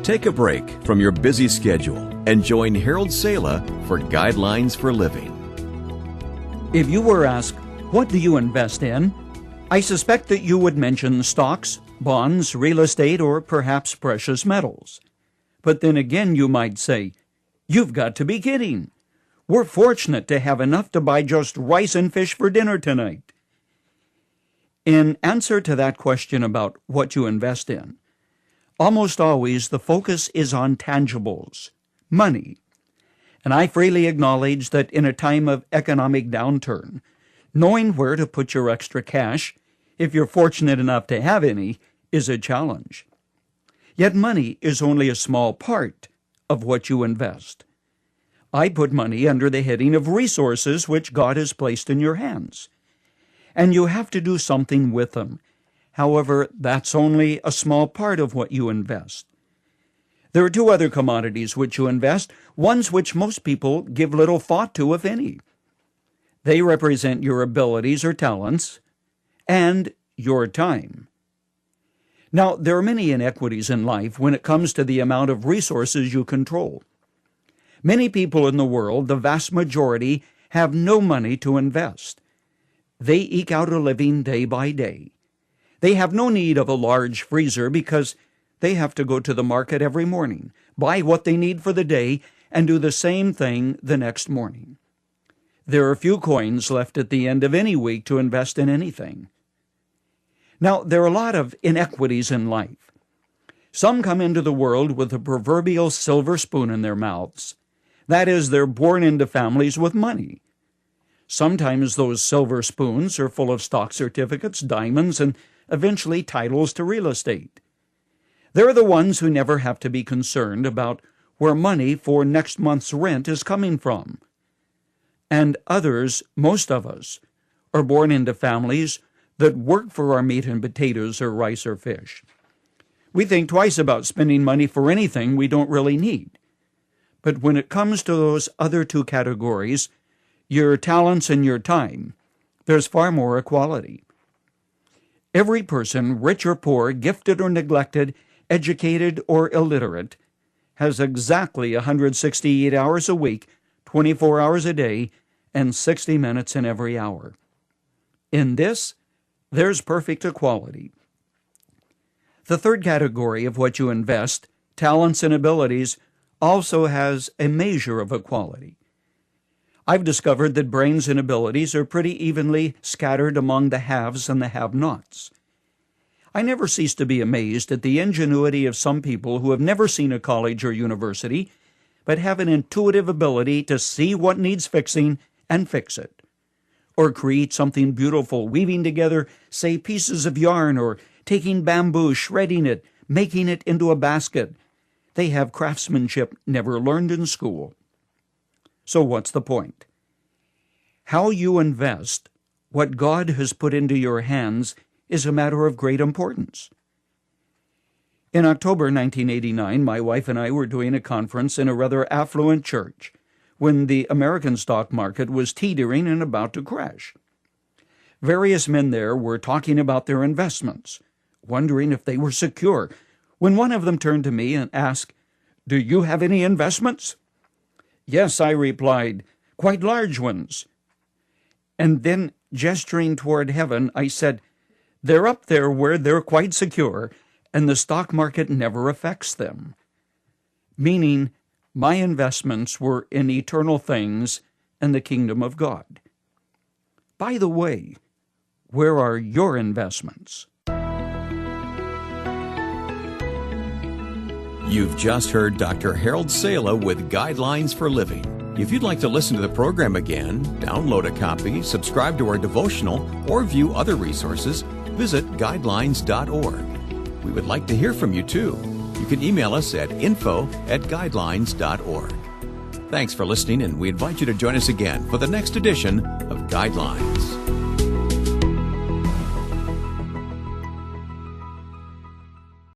Take a break from your busy schedule and join Harold Sala for Guidelines for Living. If you were asked, what do you invest in? I suspect that you would mention stocks, bonds, real estate, or perhaps precious metals. But then again, you might say, you've got to be kidding. We're fortunate to have enough to buy just rice and fish for dinner tonight. In answer to that question about what you invest in, almost always the focus is on tangibles, money. And I freely acknowledge that in a time of economic downturn, knowing where to put your extra cash, if you're fortunate enough to have any, is a challenge. Yet money is only a small part of what you invest. I put money under the heading of resources which God has placed in your hands. And you have to do something with them. However, that's only a small part of what you invest. There are two other commodities which you invest, ones which most people give little thought to, if any. They represent your abilities or talents and your time. Now, there are many inequities in life when it comes to the amount of resources you control. Many people in the world, the vast majority, have no money to invest. They eke out a living day by day. They have no need of a large freezer because they have to go to the market every morning, buy what they need for the day, and do the same thing the next morning. There are few coins left at the end of any week to invest in anything. Now, there are a lot of inequities in life. Some come into the world with a proverbial silver spoon in their mouths. That is, they're born into families with money. Sometimes those silver spoons are full of stock certificates, diamonds, and eventually titles to real estate. They're the ones who never have to be concerned about where money for next month's rent is coming from. And others, most of us, are born into families that work for our meat and potatoes or rice or fish. We think twice about spending money for anything we don't really need. But when it comes to those other two categories, your talents and your time, there's far more equality. Every person, rich or poor, gifted or neglected, educated or illiterate, has exactly 168 hours a week, 24 hours a day, and 60 minutes in every hour. In this, there's perfect equality. The third category of what you invest, talents and abilities, also has a measure of equality. I've discovered that brains and abilities are pretty evenly scattered among the haves and the have-nots. I never cease to be amazed at the ingenuity of some people who have never seen a college or university, but have an intuitive ability to see what needs fixing and fix it, or create something beautiful, weaving together, say, pieces of yarn, or taking bamboo, shredding it, making it into a basket. They have craftsmanship never learned in school. So what's the point? How you invest what God has put into your hands is a matter of great importance. In October 1989, my wife and I were doing a conference in a rather affluent church when the American stock market was teetering and about to crash. Various men there were talking about their investments, wondering if they were secure, when one of them turned to me and asked, "Do you have any investments?" "Yes," I replied, "quite large ones." And then, gesturing toward heaven, I said, "They're up there where they're quite secure, and the stock market never affects them." Meaning, my investments were in eternal things and the kingdom of God. By the way, where are your investments? You've just heard Dr. Harold Sala with Guidelines for Living. If you'd like to listen to the program again, download a copy, subscribe to our devotional, or view other resources, visit guidelines.org. We would like to hear from you, too. You can email us at info@guidelines.org. Thanks for listening, and we invite you to join us again for the next edition of Guidelines.